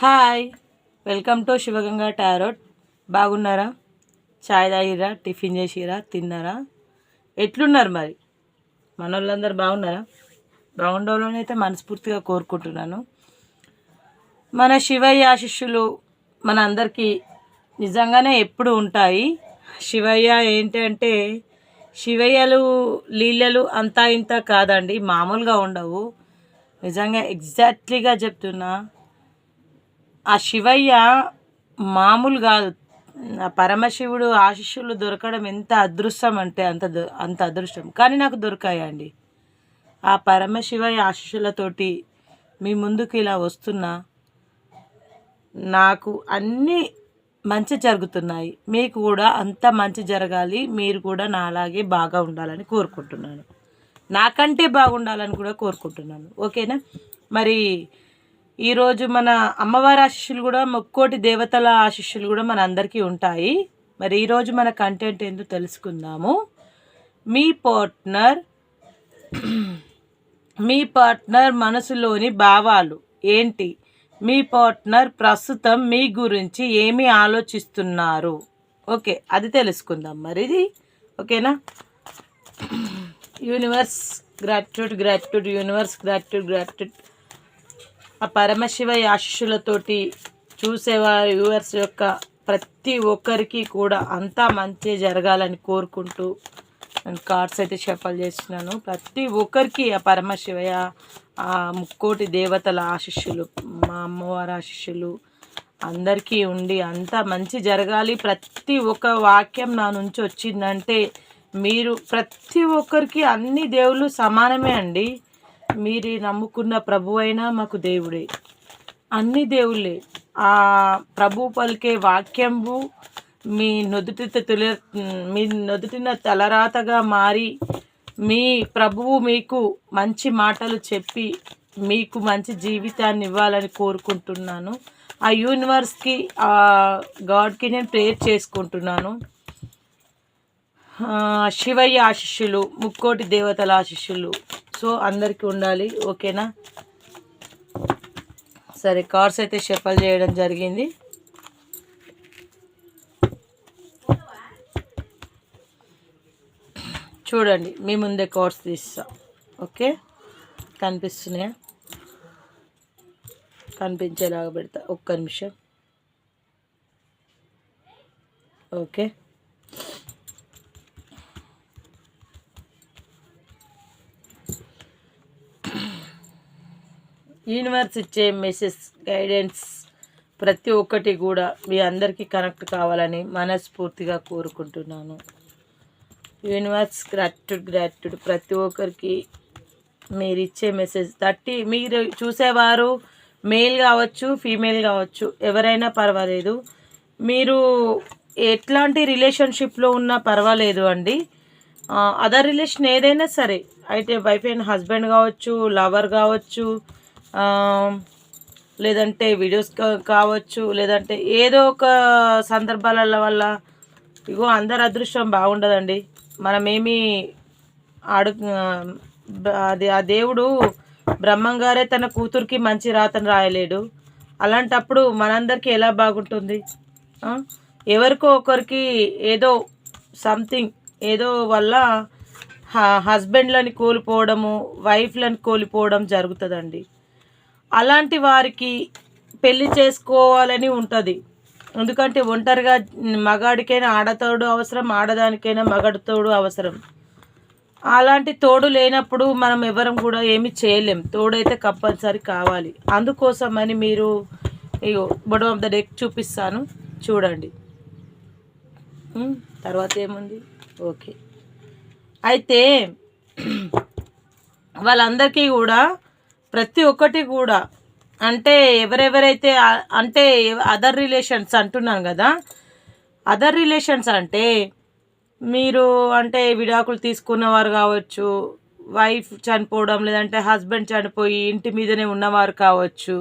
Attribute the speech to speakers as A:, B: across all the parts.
A: Hi, welcome to Shivaganga tarot. బాగున్నారా? చాయ్ తాగిరా? Tiffin చేసిరా? తిన్నారా? ఎట్లున్నారు మరి? మన వాళ్ళందరూ బాగున్నారా? బాగుండాలని అయితే మనస్ఫూర్తిగా కోరుకుంటున్నాను. మన శివయ్య ఆశీస్సులు మన అందరికీ నిజంగానే ఎప్పుడు ఉంటాయి. శివయ్య ఏంటంటే శివయ్యలు లీలలు అంతా ఇంత కాదండి, మామూలుగా ఉండవు. నిజంగా ఎగ్జాక్ట్లీగా చెప్తున్నా, ఆ శివయ్య మామూలు కాదు. ఆ పరమశివుడు ఆశీస్సులు దొరకడం ఎంత అదృష్టం అంటే అంత అదృష్టం. కానీ నాకు దొరికాయండి. ఆ పరమశివయ్య ఆశీస్సులతోటి మీ ముందుకు ఇలా వస్తున్నా. నాకు అన్నీ మంచి జరుగుతున్నాయి. మీకు కూడా అంత మంచి జరగాలి. మీరు కూడా నాలాగే బాగా ఉండాలని కోరుకుంటున్నాను. నాకంటే బాగుండాలని కూడా కోరుకుంటున్నాను. ఓకేనా? మరి ఈరోజు మన అమ్మవారి ఆశీస్సులు కూడా, ముక్కోటి దేవతల ఆశీస్సులు కూడా మన అందరికీ ఉంటాయి. మరి ఈరోజు మన కంటెంట్ ఏందో తెలుసుకుందాము. మీ పార్ట్నర్ మనసులోని భావాలు ఏంటి? మీ పార్ట్నర్ ప్రస్తుతం మీ గురించి ఏమి ఆలోచిస్తున్నారు? ఓకే, అది తెలుసుకుందాం. మరి ఇది ఓకేనా? Universe gratitude, universe gratitude. ఆ పరమశివ ఆశీస్సులతోటి చూసేవారి వ్యూవర్స్ యొక్క ప్రతి ఒక్కరికి కూడా అంతా మంచి జరగాలని కోరుకుంటూ నేను కార్డ్స్ అయితే షఫల్ చేస్తున్నాను. ప్రతి ఒక్కరికి ఆ పరమశివయ్య, ఆ ముక్కోటి దేవతల ఆశీస్సులు, మా అమ్మవారి ఆశీస్సులు అందరికీ ఉండి అంతా మంచి జరగాలి. ప్రతి ఒక్క వాక్యం నా నుంచి వచ్చిందంటే మీరు ప్రతి ఒక్కరికి అన్ని దేవుళ్ళు సమానమే అండి. మీరు నమ్ముకున్న ప్రభు అయినా మాకు దేవుడే, అన్ని దేవుళ్ళే. ఆ ప్రభు పలికే వాక్యము మీ నుదుటిన తలరాతగా మారి మీ ప్రభువు మీకు మంచి మాటలు చెప్పి మీకు మంచి జీవితాన్ని ఇవ్వాలని కోరుకుంటున్నాను. ఆ యూనివర్స్కి, ఆ గాడ్కి నేను ప్రేయర్ చేసుకుంటున్నాను. శివయ్య ఆశీస్సులు, ముక్కోటి దేవతల ఆశీస్సులు సో అందరికీ ఉండాలి. ఓకేనా? సరే, కార్డ్స్ అయితే షఫల్ చేయడం జరిగింది. చూడండి, మీ ముందే కార్డ్స్ తీస్తా. ఓకే, కనిపిస్తున్నాయా? కనిపించేలాగా పెడతా. ఒక్క నిమిషం. ఓకే, యూనివర్స్ ఇచ్చే మెసేజ్, గైడెన్స్ ప్రతి ఒక్కటి కూడా మీ అందరికీ కనెక్ట్ కావాలని మనస్ఫూర్తిగా కోరుకుంటున్నాను. యూనివర్స్ గ్రాట్యూడ్ ప్రతి ఒక్కరికి మీరు ఇచ్చే మెసేజ్ మీరు చూసేవారు మేల్ కావచ్చు, ఫీమేల్ కావచ్చు, ఎవరైనా పర్వాలేదు. మీరు ఎట్లాంటి రిలేషన్షిప్లో ఉన్నా పర్వాలేదు అండి. అదర్ రిలేషన్ ఏదైనా సరే, అయితే వైఫ్ అండ్ హస్బెండ్ కావచ్చు, లవర్ కావచ్చు, లేదంటే వీడియోస్ కావచ్చు, లేదంటే ఏదో ఒక సందర్భాల వల్ల ఇగో అందరు అదృష్టం బాగుండదండి. మనమేమి అది ఆ దేవుడు బ్రహ్మంగారే తన కూతురికి మంచి రాతను రాయలేడు. అలాంటప్పుడు మనందరికీ ఎలా బాగుంటుంది? ఎవరికో ఒకరికి ఏదో సంథింగ్ ఏదో వల్ల హస్బెండ్లని కోల్పోవడము, వైఫ్లను కోల్పోవడం జరుగుతుందండి. అలాంటి వారికి పెళ్లి చేసుకోవాలని ఉంటుంది. ఎందుకంటే ఒంటరిగా మగాడికైనా ఆడతోడు అవసరం, ఆడదానికైనా మగడితోడు అవసరం. అలాంటి తోడు లేనప్పుడు మనం ఎవరం కూడా ఏమి చేయలేం. తోడైతే కంపల్సరీ కావాలి. అందుకోసమని మీరు బొటమ్ ఆఫ్ ద డెక్ చూపిస్తాను, చూడండి. తర్వాత ఏముంది? ఓకే, అయితే వాళ్ళందరికీ కూడా ప్రతి ఒక్కటి కూడా అంటే ఎవరెవరైతే అంటే అదర్ రిలేషన్స్ అంటున్నాను కదా, అదర్ రిలేషన్స్ అంటే మీరు అంటే విడాకులు తీసుకున్నవారు కావచ్చు, వైఫ్ చనిపోవడం, లేదంటే హస్బెండ్ చనిపోయి ఇంటి మీదనే ఉన్నవారు కావచ్చు.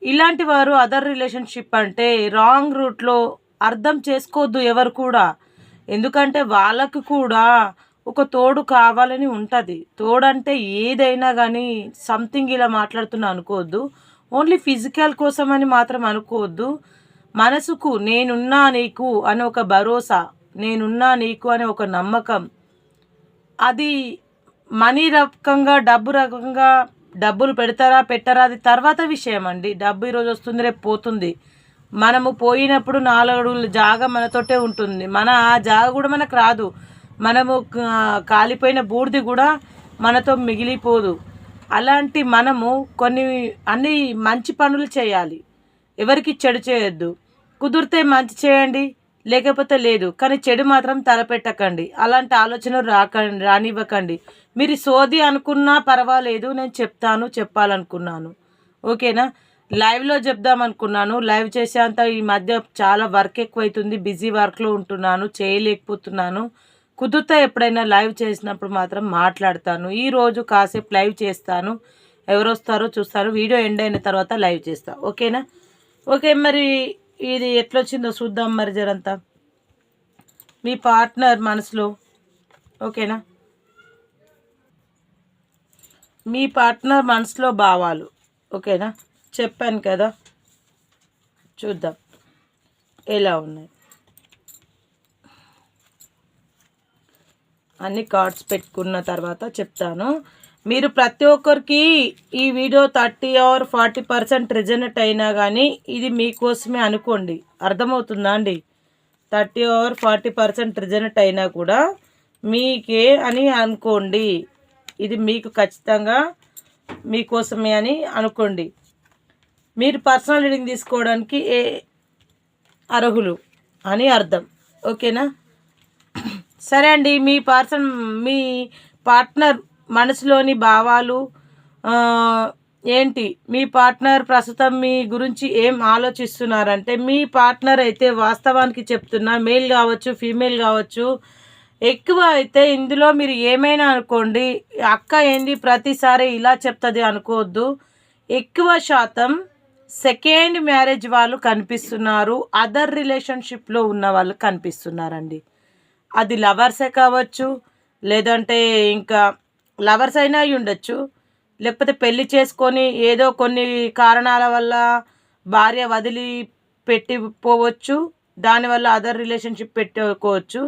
A: ఇలాంటి వారు అదర్ రిలేషన్షిప్ అంటే రాంగ్ రూట్లో అర్థం చేసుకోవద్దు ఎవరు కూడా. ఎందుకంటే వాళ్ళకు కూడా ఒక తోడు కావాలని ఉంటుంది. తోడంటే ఏదైనా కానీ సంథింగ్ ఇలా మాట్లాడుతున్నా అనుకోవద్దు. ఓన్లీ ఫిజికల్ కోసం అని మాత్రం అనుకోవద్దు. మనసుకు నేనున్నా నీకు అని ఒక భరోసా, నేనున్నా నీకు అనే ఒక నమ్మకం, అది మనీ రకంగా డబ్బు రకంగా డబ్బులు పెడతారా పెట్టరా అది తర్వాత విషయం అండి. డబ్బు ఈరోజు వస్తుంది రేపు పోతుంది. మనము పోయినప్పుడు 4 అడుగుల జాగ మనతోటే ఉంటుంది. ఆ జాగ కూడా మనకు రాదు. మనము కాలిపోయిన బూడిది కూడా మనతో మిగిలిపోదు. అలాంటి మనము అన్ని మంచి పనులు చేయాలి, ఎవరికి చెడు చేయొద్దు. కుదిరితే మంచి చేయండి, లేకపోతే లేదు. కానీ చెడు మాత్రం తలపెట్టకండి. అలాంటి ఆలోచనలు రానివ్వకండి. మీరు సోది అనుకున్నా పర్వాలేదు, నేను చెప్పాలనుకున్నాను. ఓకేనా? లైవ్లో చెప్దాం అనుకున్నాను. లైవ్ చేసేంత ఈ మధ్య చాలా వర్క్ ఎక్కువైతుంది, బిజీ వర్క్లో ఉంటున్నాను, చేయలేకపోతున్నాను. కుదిరితే ఎప్పుడైనా లైవ్ చేసినప్పుడు మాత్రం మాట్లాడతాను. ఈరోజు కాసేపు లైవ్ చేస్తాను, ఎవరు వస్తారో చూస్తారు. వీడియో ఎండ్ అయిన తర్వాత లైవ్ చేస్తా. ఓకేనా? ఓకే, మరి ఇది ఎట్లొచ్చిందో చూద్దాం. మరి జరంతా మీ పార్ట్నర్ మనసులో, ఓకేనా, మీ పార్ట్నర్ మనసులో భావాలు, ఓకేనా, చెప్పాను కదా. చూద్దాం ఎలా ఉన్నాయి. అన్ని కార్డ్స్ పెట్టుకున్న తర్వాత చెప్తాను. మీరు ప్రతి ఒక్కరికి ఈ వీడియో 30 or 40% రిజనెట్ అయినా కానీ ఇది మీకోసమే అనుకోండి. అర్థమవుతుందా అండి? 30 or 40% రిజనెట్ అయినా కూడా మీకే అని అనుకోండి. ఇది మీకు ఖచ్చితంగా మీకోసమే అని అనుకోండి. మీరు పర్సనల్ రీడింగ్ తీసుకోవడానికి అర్హులు అని అర్థం. ఓకేనా? సరే అండి, మీ పార్ట్నర్ మనసులోని భావాలు ఏంటి? మీ పార్ట్నర్ ప్రస్తుతం మీ గురించి ఏం ఆలోచిస్తున్నారంటే, మీ పార్ట్నర్ అయితే వాస్తవానికి చెప్తున్నా, మేల్ కావచ్చు ఫీమేల్ కావచ్చు, ఎక్కువ అయితే ఇందులో మీరు ఏమైనా అనుకోండి, అక్క ఏంది ప్రతిసారి ఇలా చెప్తుంది అనుకోవద్దు. ఎక్కువ శాతం సెకండ్ మ్యారేజ్ వాళ్ళు కనిపిస్తున్నారు, అదర్ రిలేషన్షిప్లో ఉన్న వాళ్ళు కనిపిస్తున్నారండి. అది లవర్సే కావచ్చు, లేదంటే ఇంకా లవర్స్ అయినా అయి ఉండొచ్చు, లేకపోతే పెళ్లి చేసుకొని ఏదో కొన్ని కారణాల వల్ల భార్య వదిలి పెట్టిపోవచ్చు, దానివల్ల అదర్ రిలేషన్షిప్ పెట్టుకోవచ్చు.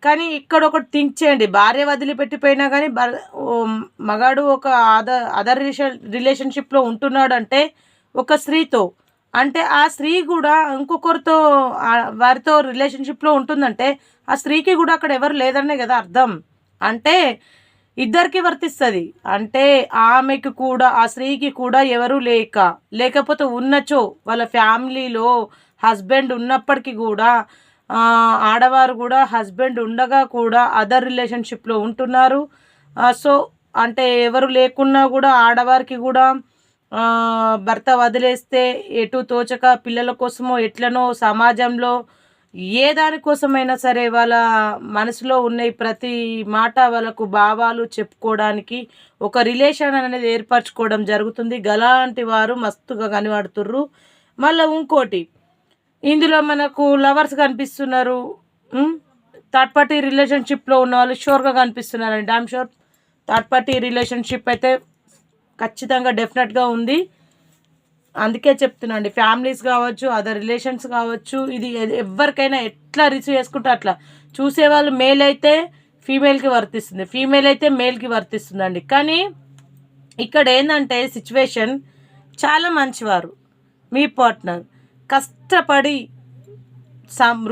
A: కానీ ఇక్కడ ఒకటి థింక్ చేయండి, భార్య వదిలిపెట్టిపోయినా కానీ మగాడు ఒక అదర్ రిలేషన్షిప్లో ఉంటున్నాడు అంటే ఒక స్త్రీతో, అంటే ఆ స్త్రీ కూడా ఇంకొకరితో వారితో రిలేషన్షిప్లో ఉంటుందంటే ఆ స్త్రీకి కూడా అక్కడ ఎవరు లేదనే కదా అర్థం. అంటే ఇద్దరికి వర్తిస్తుంది. అంటే ఆమెకు కూడా ఆ స్త్రీకి కూడా ఎవరు లేకపోతే ఉన్నచో వాళ్ళ ఫ్యామిలీలో హస్బెండ్ ఉన్నప్పటికీ కూడా ఆడవారు కూడా హస్బెండ్ ఉండగా కూడా అదర్ రిలేషన్షిప్లో ఉంటున్నారు. సో అంటే ఎవరు లేకున్నా కూడా ఆడవారికి కూడా భర్త వదిలేస్తే ఎటు తోచక పిల్లల కోసమో ఎట్లనో సమాజంలో ఏ దానికోసమైనా సరే వాళ్ళ మనసులో ఉన్న ప్రతి మాట వాళ్ళకు భావాలు చెప్పుకోవడానికి ఒక రిలేషన్ అనేది ఏర్పరచుకోవడం జరుగుతుంది. గలాంటి వారు మస్తుగా కనబడుతుర్రు. మళ్ళీ ఇంకోటి, ఇందులో మనకు లవర్స్ కనిపిస్తున్నారు, థర్డ్ పార్టీ రిలేషన్షిప్లో ఉన్న వాళ్ళు షూర్గా కనిపిస్తున్నారండి. I'm sure third party relationship అయితే ఖచ్చితంగా డెఫినెట్గా ఉంది. అందుకే చెప్తున్నాండి, ఫ్యామిలీస్ కావచ్చు, అదర్ రిలేషన్స్ కావచ్చు, ఇది ఎవరికైనా ఎట్లా రిసీవ్ చేసుకుంటే అట్లా. చూసేవాళ్ళు మేల్ అయితే ఫీమేల్కి వర్తిస్తుంది, ఫీమేల్ అయితే మేల్కి వర్తిస్తుందండి. కానీ ఇక్కడ ఏంటంటే సిచ్యువేషన్, చాలా మంచివారు మీ పార్ట్నర్, కష్టపడి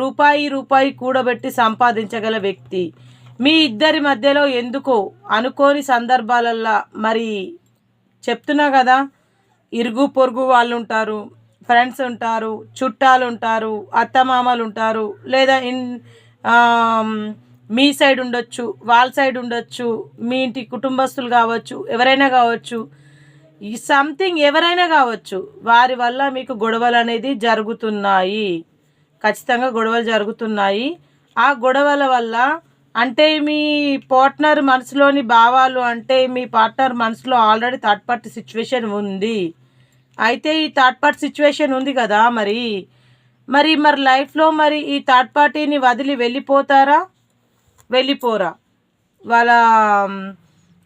A: రూపాయి కూడబెట్టి సంపాదించగల వ్యక్తి. మీ ఇద్దరి మధ్యలో ఎందుకో అనుకోని సందర్భాలల్లో, మరి చెప్తున్నా కదా, ఇరుగు పొరుగు వాళ్ళు ఉంటారు, ఫ్రెండ్స్ ఉంటారు, చుట్టాలు ఉంటారు, అత్తమామలు ఉంటారు, లేదా మీ సైడ్ ఉండొచ్చు, వాళ్ళ సైడ్ ఉండొచ్చు, మీ ఇంటి కుటుంబస్తులు కావచ్చు, ఎవరైనా కావచ్చు, ఈ సంథింగ్ ఎవరైనా కావచ్చు, వారి వల్ల మీకు గొడవలు అనేది జరుగుతున్నాయి. ఖచ్చితంగా గొడవలు జరుగుతున్నాయి. ఆ గొడవల వల్ల అంటే మీ పార్ట్నర్ మనసులోని భావాలు, అంటే మీ పార్ట్నర్ మనసులో ఆల్రెడీ థర్డ్ పార్టీ సిచ్యువేషన్ ఉంది. అయితే ఈ థర్డ్ పార్టీ సిచ్యువేషన్ ఉంది కదా, మరి లైఫ్లో మరి ఈ థర్డ్ పార్టీని వదిలి వెళ్ళిపోతారా, వెళ్ళిపోరా? వాళ్ళ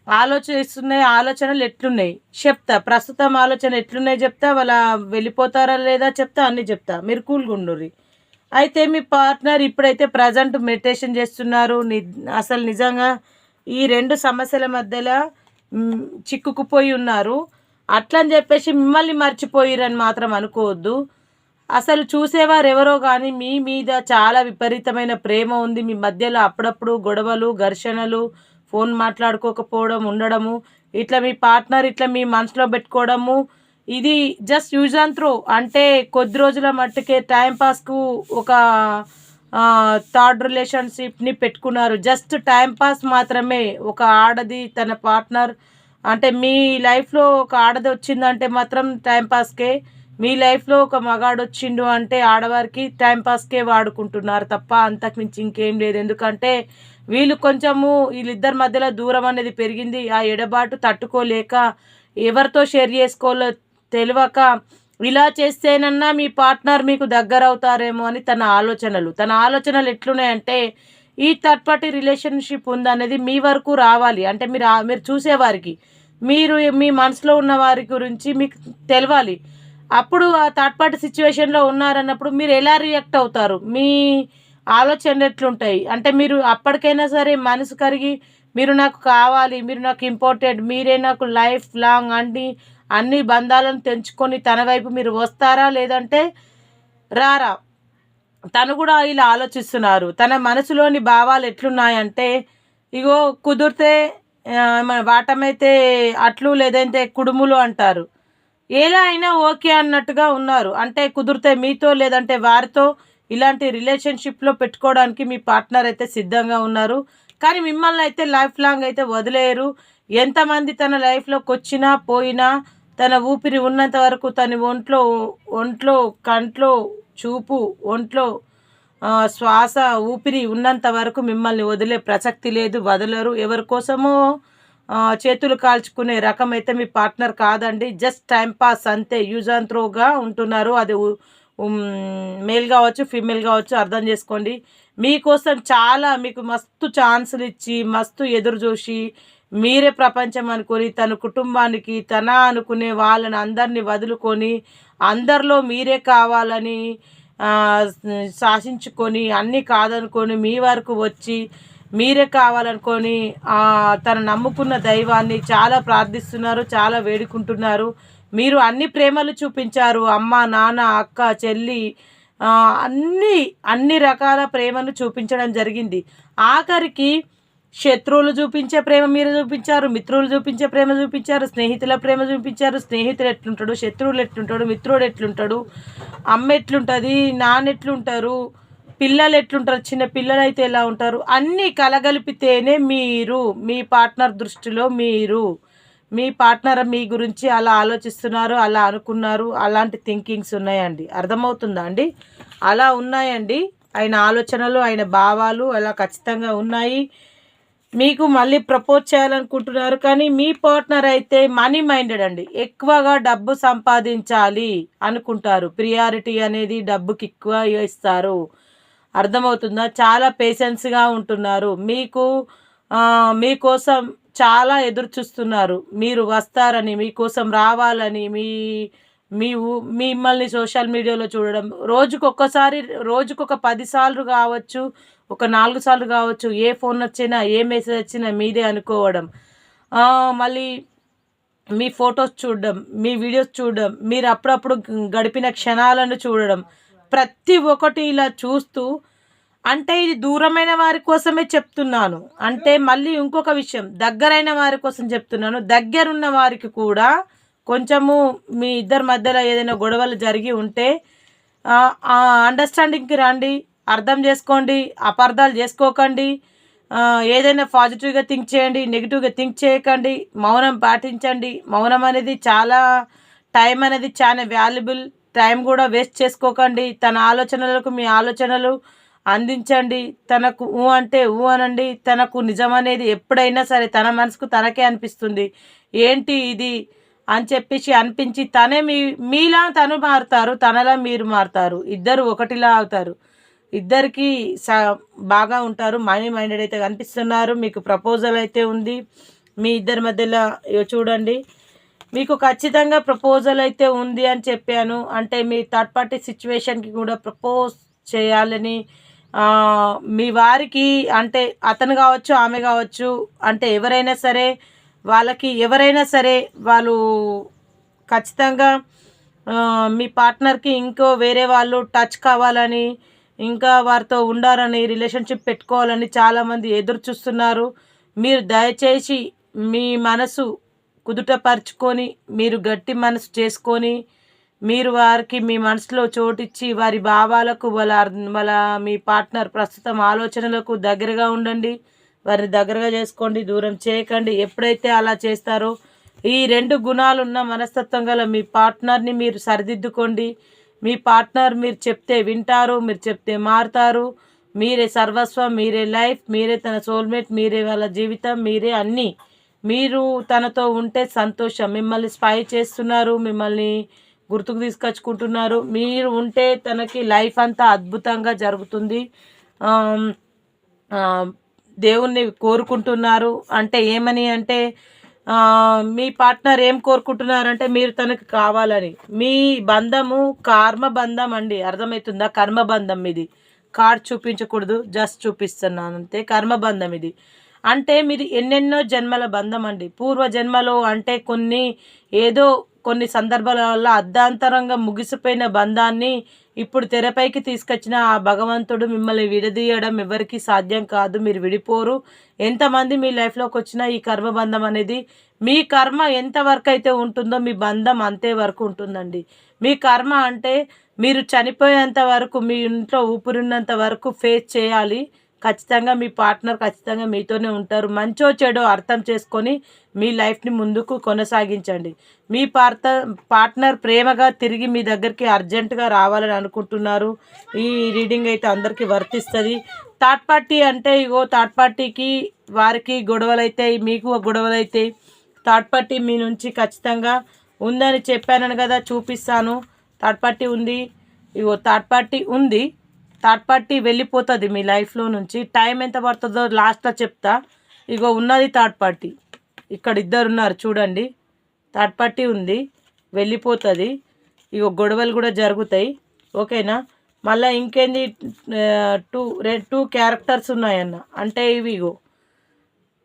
A: ఆలోచనలు ఎట్లున్నాయి చెప్తా, ప్రస్తుతం ఆలోచన ఎట్లున్నాయి చెప్తా, వాళ్ళ వెళ్ళిపోతారా లేదా చెప్తా, అన్నీ చెప్తా, మీరు కూల్గా ఉండుర్రి. అయితే మీ పార్ట్నర్ ఇప్పుడైతే ప్రజెంట్ మెడిటేషన్ చేస్తున్నారు. అసలు నిజంగా ఈ 2 సమస్యల మధ్యలో చిక్కుకుపోయి ఉన్నారు. అట్లని చెప్పేసి మిమ్మల్ని మర్చిపోయిరని మాత్రం అనుకోవద్దు. అసలు చూసేవారు ఎవరో కానీ మీ మీద చాలా విపరీతమైన ప్రేమ ఉంది. మీ మధ్యలో అప్పుడప్పుడు గొడవలు, ఘర్షణలు, ఫోన్ మాట్లాడుకోకపోవడం, ఉండడము, ఇట్లా మీ పార్ట్నర్ ఇట్లా మీ మనసులో పెట్టుకోవడము, ఇది జస్ట్ యూజ్ అండ్ త్రో. అంటే కొద్ది రోజుల మట్టుకే టైంపాస్కు ఒక థర్డ్ రిలేషన్షిప్ని పెట్టుకున్నారు. జస్ట్ టైంపాస్ మాత్రమే. ఒక ఆడది తన పార్ట్నర్ అంటే మీ లైఫ్లో ఒక ఆడది వచ్చిందంటే మాత్రం టైంపాస్కే, మీ లైఫ్లో ఒక మగాడు వచ్చిండు అంటే ఆడవారికి టైంపాస్కే వాడుకుంటున్నారు తప్ప అంతకు మించి ఇంకేం లేదు. ఎందుకంటే వీళ్ళిద్దరి మధ్యలో దూరం అనేది పెరిగింది. ఆ ఎడబాటు తట్టుకోలేక ఎవరితో షేర్ చేసుకోవాలో తెలియక ఇలా చేస్తేనన్నా మీ పార్ట్నర్ మీకు దగ్గర అవుతారేమో అని తన ఆలోచనలు ఎట్లున్నాయంటే ఈ థర్డ్ పార్టీ రిలేషన్షిప్ ఉందనేది మీ వరకు రావాలి. అంటే మీరు చూసేవారికి, మీరు మీ మనసులో ఉన్న వారి గురించి మీకు తెలవాలి. అప్పుడు ఆ థర్డ్ పార్టీ సిచ్యువేషన్లో ఉన్నారన్నప్పుడు మీరు ఎలా రియాక్ట్ అవుతారు, మీ ఆలోచనలు ఎట్లుంటాయి అంటే మీరు అప్పటికైనా సరే మనసు కరిగి మీరు నాకు కావాలి, మీరు నాకు ఇంపార్టెంట్, మీరే నాకు లైఫ్ లాంగ్ అన్ని బంధాలను తెంచుకొని తన వైపు మీరు వస్తారా లేదంటే రారా. తను కూడా ఇలా ఆలోచిస్తున్నారు. తన మనసులోని భావాలు ఎట్లున్నాయంటే ఇగో కుదిరితే వాటమైతే అట్లు లేదంటే కుడుములు అంటారు. ఎలా అయినా ఓకే అన్నట్టుగా ఉన్నారు. అంటే కుదిరితే మీతో లేదంటే వారితో ఇలాంటి రిలేషన్షిప్లో పెట్టుకోవడానికి మీ పార్ట్నర్ అయితే సిద్ధంగా ఉన్నారు. కానీ మిమ్మల్ని అయితే లైఫ్ లాంగ్ అయితే వదిలేరు. ఎంతమంది తన లైఫ్లోకి వచ్చినా పోయినా తన ఊపిరి ఉన్నంత వరకు తన ఒంట్లో కంట్లో చూపు ఒంట్లో శ్వాస ఊపిరి ఉన్నంత వరకు మిమ్మల్ని వదిలే ప్రసక్తి లేదు, వదలరు. ఎవరి కోసమో చేతులు కాల్చుకునే రకం అయితే మీ పార్ట్నర్ కాదండి. జస్ట్ టైంపాస్ అంతే, యూజ్ అండ్ త్రోగా ఉంటున్నారు. అది మేల్ కావచ్చు ఫీమేల్ కావచ్చు, అర్థం చేసుకోండి. మీకోసం మీకు మస్తు ఛాన్సులు ఇచ్చి మస్తు ఎదురు చూసి మీరే ప్రపంచం అనుకొని తన కుటుంబానికి తన అనుకునే వాళ్ళని అందరినీ వదులుకొని అందరిలో మీరే కావాలని శాసించుకొని అన్నీ కాదనుకొని మీ వరకు వచ్చి మీరే కావాలనుకొని తను నమ్ముకున్న దైవాన్ని చాలా ప్రార్థిస్తున్నారు, చాలా వేడుకుంటున్నారు. మీరు అన్ని ప్రేమలు చూపించారు. అమ్మ, నాన్న, అక్క, చెల్లి, అన్ని రకాల ప్రేమను చూపించడం జరిగింది. ఆఖరికి శత్రువులు చూపించే ప్రేమ మీరు చూపించారు, మిత్రులు చూపించే ప్రేమ చూపించారు, స్నేహితుల ప్రేమ చూపించారు. స్నేహితులు ఎట్లుంటాడు, శత్రువులు ఎట్లుంటాడు, మిత్రుడు ఎట్లుంటాడు, అమ్మ ఎట్లుంటుంది, నాన్న ఎట్లుంటారు, పిల్లలు ఎట్లుంటారు, చిన్న పిల్లలు అయితే ఎలా ఉంటారు, అన్నీ కలగలిపితేనే మీరు మీ పార్ట్నర్ దృష్టిలో మీ పార్ట్నర్ మీ గురించి అలా ఆలోచిస్తున్నారు, అలా అనుకున్నారు. అలాంటి థింకింగ్స్ ఉన్నాయండి. అర్థమవుతుందా అండి? అలా ఉన్నాయండి ఆయన ఆలోచనలు, ఆయన భావాలు అలా ఖచ్చితంగా ఉన్నాయి. మీకు మళ్ళీ ప్రపోజ్ చేయాలనుకుంటున్నారు. కానీ మీ పార్ట్నర్ అయితే మనీ మైండెడ్ అండి. ఎక్కువగా డబ్బు సంపాదించాలి అనుకుంటారు. ప్రియారిటీ అనేది డబ్బుకి ఎక్కువ ఇస్తారు. అర్థమవుతుందా? చాలా పేషెన్స్గా ఉంటున్నారు. మీకోసం చాలా ఎదురు చూస్తున్నారు. మీరు వస్తారని, మీకోసం రావాలని, మిమ్మల్ని సోషల్ మీడియాలో చూడడం, రోజుకొక 10 సార్లు కావచ్చు, ఒక 4 సార్లు కావచ్చు, ఏ ఫోన్ వచ్చినా ఏ మెసేజ్ వచ్చినా మీదే అనుకోవడం, మళ్ళీ మీ ఫొటోస్ చూడడం, మీ వీడియోస్ చూడడం, మీరు అప్పుడప్పుడు గడిపిన క్షణాలను చూడడం, ప్రతి ఒక్కటి ఇలా చూస్తూ అంటే ఇది దూరమైన వారి కోసమే చెప్తున్నాను. అంటే మళ్ళీ ఇంకొక విషయం, దగ్గరైన వారి కోసం చెప్తున్నాను. దగ్గరున్న వారికి కూడా కొంచెము మీ ఇద్దరి మధ్యలో ఏదైనా గొడవలు జరిగి ఉంటే అండర్స్టాండింగ్కి రండి, అర్థం చేసుకోండి, అపార్థాలు చేసుకోకండి. ఏదైనా పాజిటివ్గా థింక్ చేయండి, నెగిటివ్గా థింక్ చేయకండి, మౌనం పాటించండి. మౌనం అనేది టైం అనేది చాలా వాల్యుబుల్. టైం కూడా వేస్ట్ చేసుకోకండి. తన ఆలోచనలకు మీ ఆలోచనలు అందించండి. తనకు అంటే అనండి. తనకు నిజం అనేది ఎప్పుడైనా సరే తన మనసుకు తనకే అనిపిస్తుంది, ఏంటి ఇది అని చెప్పేసి అనిపించి తనే మీలా తను మారుతారు, తనలా మీరు మారుతారు. ఇద్దరు ఒకటిలా అవుతారు. ఇద్దరికి బాగా ఉంటారు. మనీ మైండెడ్ అయితే కనిపిస్తున్నారు. మీకు ప్రపోజల్ అయితే ఉంది. మీ ఇద్దరి మధ్యలో చూడండి, మీకు ఖచ్చితంగా ప్రపోజల్ అయితే ఉంది అని చెప్పాను. అంటే మీ థర్డ్ పార్టీ సిచ్యువేషన్కి కూడా ప్రపోజ్ చేయాలని మీ వారికి, అంటే అతను కావచ్చు ఆమె కావచ్చు, అంటే ఎవరైనా సరే వాళ్ళకి, ఎవరైనా సరే వాళ్ళు ఖచ్చితంగా మీ పార్ట్నర్కి ఇంకో వేరే వాళ్ళు టచ్ కావాలని, ఇంకా వారితో ఉండాలని, రిలేషన్షిప్ పెట్టుకోవాలని చాలామంది ఎదురు చూస్తున్నారు. మీరు దయచేసి మీ మనసు కుదుటపరుచుకొని, మీరు గట్టి మనసు చేసుకొని, మీరు వారికి మీ మనసులో చోటిచ్చి వారి భావాలకు వాళ్ళ మీ పార్ట్నర్ ప్రస్తుతం ఆలోచనలకు దగ్గరగా ఉండండి. వారిని దగ్గరగా చేసుకోండి, దూరం చేయకండి. ఎప్పుడైతే అలా చేస్తారో ఈ 2 గుణాలున్న మనస్తత్వం గల మీ పార్ట్నర్ని మీరు సరిదిద్దుకోండి. మీ పార్ట్నర్ మీరు చెప్తే వింటారు, మీరు చెప్తే మారుతారు. మీరే సర్వస్వం, మీరే లైఫ్, మీరే తన సోల్మేట్, మీరే వాళ్ళ జీవితం, మీరే అన్నీ. మీరు తనతో ఉంటే సంతోషం. మిమ్మల్ని స్పై చేస్తున్నారు, మిమ్మల్ని గుర్తుకు తీసుకొచ్చుకుంటున్నారు. మీరు ఉంటే తనకి లైఫ్ అంతా అద్భుతంగా జరుగుతుంది. దేవుణ్ణి కోరుకుంటున్నారు. అంటే ఏమని అంటే మీ పార్ట్నర్ ఏం కోరుకుంటున్నారంటే మీరు తనకు కావాలని. మీ బంధము కర్మ బంధం అండి, అర్థమవుతుందా? కర్మ బంధం ఇది. కార్డ్ చూపించకూడదు, జస్ట్ చూపిస్తున్నాను అంతే. కర్మ బంధం ఇది. అంటే మీరు ఎన్నెన్నో జన్మల బంధం అండి. పూర్వ జన్మలో అంటే కొన్ని సందర్భాల వల్ల అర్ధాంతరంగా ముగిసిపోయిన బంధాన్ని ఇప్పుడు తెరపైకి తీసుకొచ్చిన ఆ భగవంతుడు మిమ్మల్ని విడదీయడం ఎవరికి సాధ్యం కాదు. మీరు విడిపోరు. ఎంతమంది మీ లైఫ్లోకి వచ్చినా ఈ కర్మబంధం అనేది, మీ కర్మ ఎంతవరకు అయితే ఉంటుందో మీ బంధం అంతే వరకు ఉంటుందండి. మీ కర్మ అంటే మీరు చనిపోయేంత వరకు, మీ ఇంట్లో ఊపిరిన్నంత వరకు ఫేస్ చేయాలి. ఖచ్చితంగా మీ పార్ట్నర్ ఖచ్చితంగా మీతోనే ఉంటారు. మంచో చెడో అర్థం చేసుకొని మీ లైఫ్ని ముందుకు కొనసాగించండి. మీ పార్ట్నర్ ప్రేమగా తిరిగి మీ దగ్గరికి అర్జెంటుగా రావాలని అనుకుంటున్నారు. ఈ రీడింగ్ అయితే అందరికీ వర్తిస్తుంది. థర్డ్ పార్టీ అంటే థర్డ్ పార్టీకి వారికి గొడవలు అవుతాయి, మీకు గొడవలు అవుతాయి. థర్డ్ పార్టీ మీ నుంచి ఖచ్చితంగా ఉందని చెప్పాను కదా, చూపిస్తాను. థర్డ్ పార్టీ ఉంది. థర్డ్ పార్టీ ఉంది. థర్డ్ పార్టీ వెళ్ళిపోతుంది మీ లైఫ్లో నుంచి. టైం ఎంత పడుతుందో లాస్ట్లో చెప్తా. ఉన్నది థర్డ్ పార్టీ. ఇక్కడ 2 ఉన్నారు చూడండి. థర్డ్ పార్టీ ఉంది, వెళ్ళిపోతుంది. గొడవలు కూడా జరుగుతాయి. ఓకేనా? మళ్ళీ ఇంకేంది, 2 క్యారెక్టర్స్ ఉన్నాయన్న. అంటే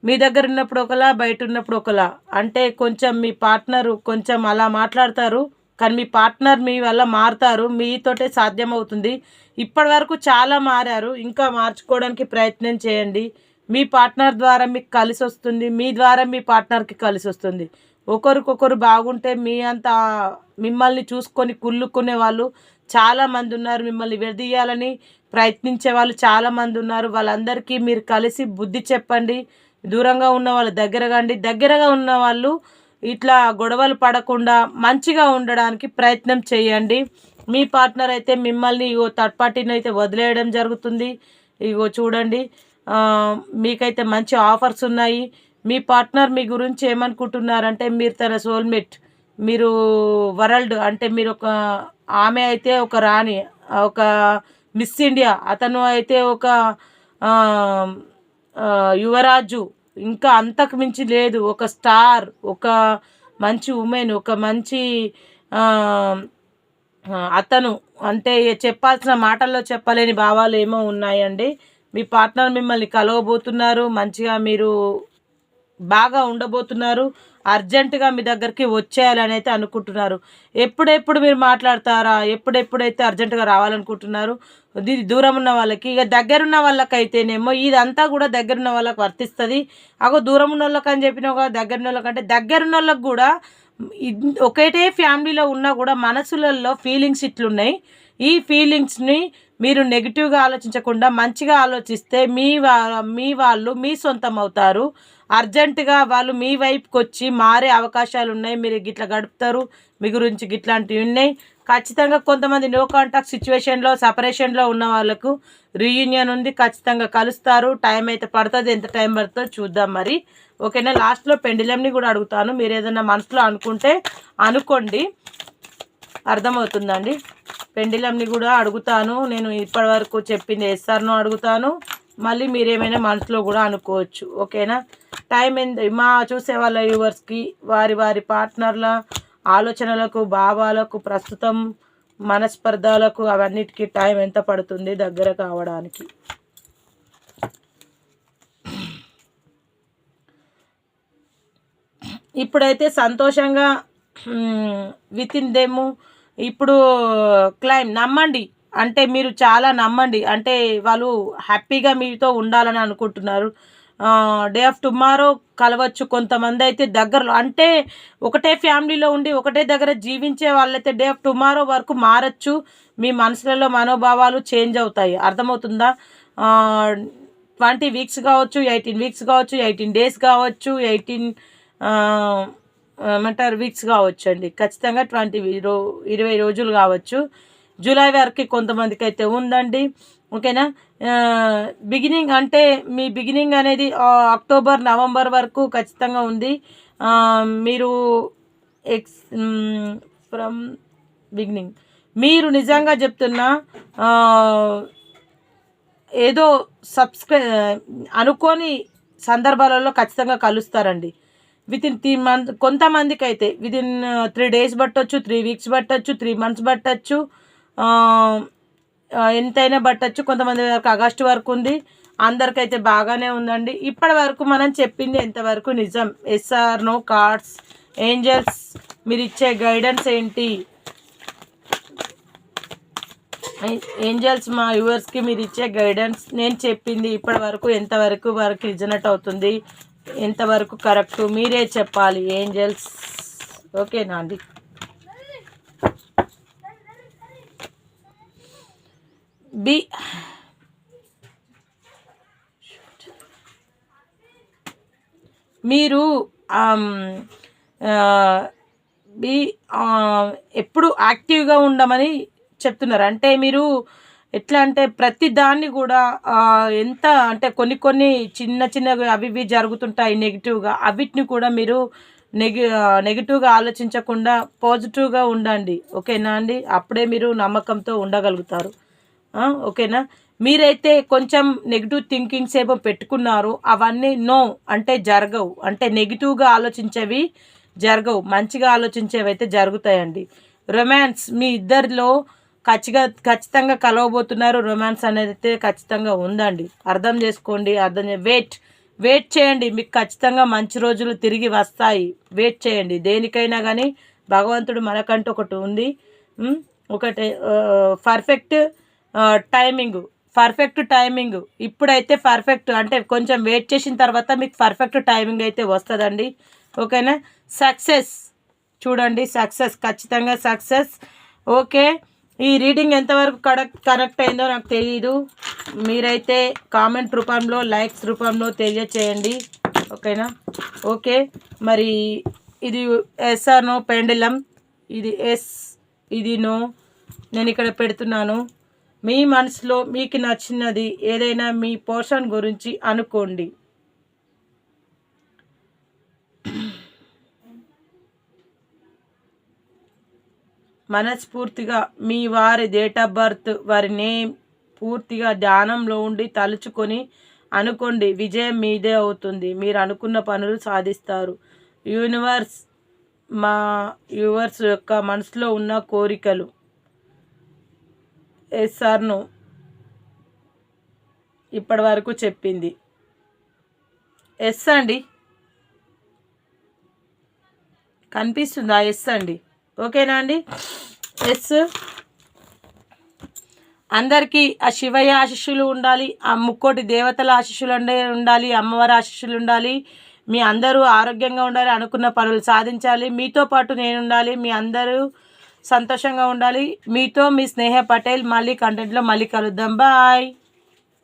A: మీ దగ్గర ఉన్నప్పుడు ఒకలా, బయట ఉన్నప్పుడు ఒకలా. అంటే కొంచెం మీ పార్ట్నరు కొంచెం అలా మాట్లాడతారు, కానీ మీ పార్ట్నర్ మీ వల్ల మారుతారు. మీతోటే సాధ్యమవుతుంది. ఇప్పటి వరకు చాలా మారారు, ఇంకా మార్చుకోవడానికి ప్రయత్నం చేయండి. మీ పార్ట్నర్ ద్వారా మీకు కలిసి వస్తుంది, మీ ద్వారా మీ పార్ట్నర్కి కలిసి వస్తుంది. ఒకరికొకరు బాగుంటే మిమ్మల్ని చూసుకొని కుళ్ళుకునే వాళ్ళు చాలామంది ఉన్నారు. మిమ్మల్ని విడదీయాలని ప్రయత్నించే వాళ్ళు చాలామంది ఉన్నారు. వాళ్ళందరికీ మీరు కలిసి బుద్ధి చెప్పండి. దూరంగా ఉన్న వాళ్ళు దగ్గరగా ఉన్న వాళ్ళు ఇట్లా గొడవలు పడకుండా మంచిగా ఉండడానికి ప్రయత్నం చేయండి. మీ పార్ట్నర్ అయితే మిమ్మల్ని థర్డ్ పార్టీని అయితే వదిలేయడం జరుగుతుంది. చూడండి, మీకైతే మంచి ఆఫర్స్ ఉన్నాయి. మీ పార్ట్నర్ మీ గురించి ఏమనుకుంటున్నారంటే మీరు తన సోల్మేట్, మీరు వరల్డ్, అంటే మీరు ఆమె అయితే ఒక రాణి, ఒక మిస్ ఇండియా, అతను అయితే ఒక యువరాజు, ఇంకా అంతకు మించి లేదు, ఒక స్టార్, ఒక మంచి ఉమెన్, ఒక మంచి అతను. అంటే చెప్పాల్సిన మాటల్లో చెప్పలేని భావాలు ఏమో ఉన్నాయండి. మీ పార్ట్నర్ మిమ్మల్ని కలవబోతున్నారు, మంచిగా మీరు బాగా ఉండబోతున్నారు. అర్జెంటుగా మీ దగ్గరికి వచ్చేయాలని అయితే అనుకుంటున్నారు. ఎప్పుడెప్పుడు మీరు మాట్లాడతారా, ఎప్పుడైతే అర్జెంటుగా రావాలనుకుంటున్నారు. ఇది దూరం ఉన్న వాళ్ళకి. ఇక దగ్గరున్న వాళ్ళకైతేనేమో ఇదంతా కూడా దగ్గరున్న వాళ్ళకి వర్తిస్తుంది. దూరం ఉన్న వాళ్ళకి అని చెప్పినా కూడా దగ్గరున్న వాళ్ళకంటే దగ్గరున్న వాళ్ళకి కూడా ఒకటే ఫ్యామిలీలో ఉన్నా కూడా మనసులలో ఫీలింగ్స్ ఇట్లున్నాయి. ఈ ఫీలింగ్స్ని మీరు నెగిటివ్గా ఆలోచించకుండా మంచిగా ఆలోచిస్తే మీ వాళ్ళు మీ సొంతం అవుతారు. అర్జెంటుగా వాళ్ళు మీ వైపుకి వచ్చి మారే అవకాశాలు ఉన్నాయి. మీరు గిట్లా గడుపుతారు, మీ గురించి గిట్లాంటివి ఉన్నాయి. ఖచ్చితంగా కొంతమంది నో కాంటాక్ట్ సిచ్యువేషన్లో, సపరేషన్లో ఉన్న వాళ్ళకు రీయూనియన్ ఉంది. ఖచ్చితంగా కలుస్తారు. టైం అయితే పడుతుంది, ఎంత టైం పడుతుందో చూద్దాం మరి. ఓకేనా? లాస్ట్లో పెండిలంని కూడా అడుగుతాను. మీరు ఏదైనా మనసులో అనుకోండి, అర్థమవుతుందండి. పెండిలంని కూడా అడుగుతాను. నేను ఇప్పటివరకు చెప్పింది ఎస్ఆర్ను అడుగుతాను, మళ్ళీ మీరేమైనా మనసులో కూడా అనుకోవచ్చు. ఓకేనా? టైం మా చూసే వాళ్ళ వ్యూవర్స్కి వారి వారి పార్ట్నర్ల ఆలోచనలకు, భావాలకు, ప్రస్తుతం మనస్పర్ధాలకు అవన్నిటికీ టైం ఎంత పడుతుంది దగ్గర కావడానికి? ఇప్పుడైతే సంతోషంగా విత్ ఇన్ దెమ్ ఇప్పుడు క్లైమ్ నమ్మండి, అంటే మీరు చాలా నమ్మండి, అంటే వాళ్ళు హ్యాపీగా మీతో ఉండాలని అనుకుంటున్నారు. డే ఆఫ్ టుమారో కలవచ్చు. కొంతమంది అయితే దగ్గరలో, అంటే ఒకటే ఫ్యామిలీలో ఉండి ఒకటే దగ్గర జీవించే వాళ్ళైతే డే ఆఫ్ టుమారో వరకు మారచ్చు. మీ మనసులలో మనోభావాలు చేంజ్ అవుతాయి. అర్థమవుతుందా? 20 వీక్స్ కావచ్చు, 18 వీక్స్ కావచ్చు, 18 డేస్ కావచ్చు, 18 ఏమంటారు వీక్స్ కావచ్చు అండి. ఖచ్చితంగా 20 రోజులు కావచ్చు. జూలై వరకు కొంతమందికి అయితే ఉందండి. ఓకేనా? బిగినింగ్ అంటే మీ బిగినింగ్ అనేది అక్టోబర్, నవంబర్ వరకు ఖచ్చితంగా ఉంది. మీరు ఫ్రమ్ బిగినింగ్ మీరు నిజంగా చెప్తున్నా ఏదో అనుకోని సందర్భాలలో ఖచ్చితంగా కలుస్తారండి. వితిన్ 3 మంత్, కొంతమందికి అయితే వితిన్ 3 డేస్ పట్టవచ్చు, 3 వీక్స్ పట్టచ్చు, 3 మంత్స్ పట్టచ్చు, ఎంతైనా పట్టచ్చు. కొంతమంది వరకు ఆగస్టు వరకు ఉంది. అందరికైతే బాగానే ఉందండి. ఇప్పటి వరకు మనం చెప్పింది ఎంతవరకు నిజం? ఎస్ఆర్ నో కార్డ్స్, ఏంజల్స్ మీరు ఇచ్చే గైడెన్స్ ఏంటి? ఏంజల్స్ మా వ్యూవర్స్కి మీరు ఇచ్చే గైడెన్స్, నేను చెప్పింది ఇప్పటి వరకు ఎంతవరకు రిజనెట్ అవుతుంది, ఎంతవరకు కరెక్టు మీరే చెప్పాలి ఏంజల్స్. ఓకేనా అండి? మీరు ఎప్పుడు యాక్టివ్గా ఉండమని చెప్తున్నారు. అంటే మీరు ఎట్లా అంటే ప్రతి దాన్ని కూడా ఎంత అంటే కొన్ని చిన్న చిన్నవి అవి ఇవి జరుగుతుంటాయి నెగిటివ్గా, అవిటిని కూడా మీరు నెగిటివ్గా ఆలోచించకుండా పాజిటివ్గా ఉండండి. ఓకేనా అండి? అప్పుడే మీరు నమ్మకంతో ఉండగలుగుతారు. ఓకేనా? మీరైతే కొంచెం నెగిటివ్ థింకింగ్స్ ఏమో పెట్టుకున్నారు, అవన్నీ నో అంటే జరగవు. అంటే నెగిటివ్గా ఆలోచించేవి జరగవు, మంచిగా ఆలోచించేవి అయితే జరుగుతాయండి. రొమాన్స్ మీ ఇద్దరిలో ఖచ్చితంగా కలవబోతున్నారు. రొమాన్స్ అనేది అయితే ఖచ్చితంగా ఉందండి. అర్థం చేసుకోండి, వెయిట్ చేయండి. మీకు ఖచ్చితంగా మంచి రోజులు తిరిగి వస్తాయి. వెయిట్ చేయండి. దేనికైనా కానీ భగవంతుడు మనకంటూ ఒకటి ఉంది. ఒకటి పర్ఫెక్ట్ టైమింగ్ ఇప్పుడైతే పర్ఫెక్ట్, అంటే కొంచెం వెయిట్ చేసిన తర్వాత మీకు పర్ఫెక్ట్ టైమింగ్ అయితే వస్తుందండి. ఓకేనా? సక్సెస్ చూడండి, సక్సెస్ ఖచ్చితంగా సక్సెస్. ఓకే, ఈ రీడింగ్ ఎంతవరకు కరెక్ట్ అయిందో నాకు తెలియదు. మీరైతే కామెంట్ రూపంలో, లైక్స్ రూపంలో తెలియచేయండి. ఓకేనా? ఓకే, మరి ఇది ఎస్ ఆర్ నో పెండులం, ఇది ఎస్, ఇది నో. నేను ఇక్కడ పెడుతున్నాను. మీ మనసులో మీకు నచ్చినది ఏదైనా మీ పోర్షన్ గురించి అనుకోండి. మనస్ఫూర్తిగా మీ వారి డేట్ ఆఫ్ బర్త్, వారి నేమ్ పూర్తిగా ధ్యానంలో ఉండి తలుచుకొని అనుకోండి. విజయం మీదే అవుతుంది. మీరు అనుకున్న పనులు సాధిస్తారు. యూనివర్స్ మా యూవర్స్ యొక్క మనసులో ఉన్న కోరికలు ఎస్ఆర్ను ఇప్పటి వరకు చెప్పింది ఎస్ అండి. కనిపిస్తుందా? ఎస్ అండి. ఓకేనా అండి? ఎస్. అందరికీ ఆ శివయ్య ఆశీస్సులు ఉండాలి, ఆ ముక్కోటి దేవతల ఆశీస్సులు ఉండాలి, అమ్మవారి ఆశీస్సులు ఉండాలి. మీ అందరూ ఆరోగ్యంగా ఉండాలి, అనుకున్న పనులు సాధించాలి. మీతో పాటు నేను ఉండాలి, మీ అందరూ సంతోషంగా ఉండాలి. మీతో మీ స్నేహ పటేల్. మళ్ళీ కంటెంట్లో మళ్ళీ కలుద్దాం. బాయ్.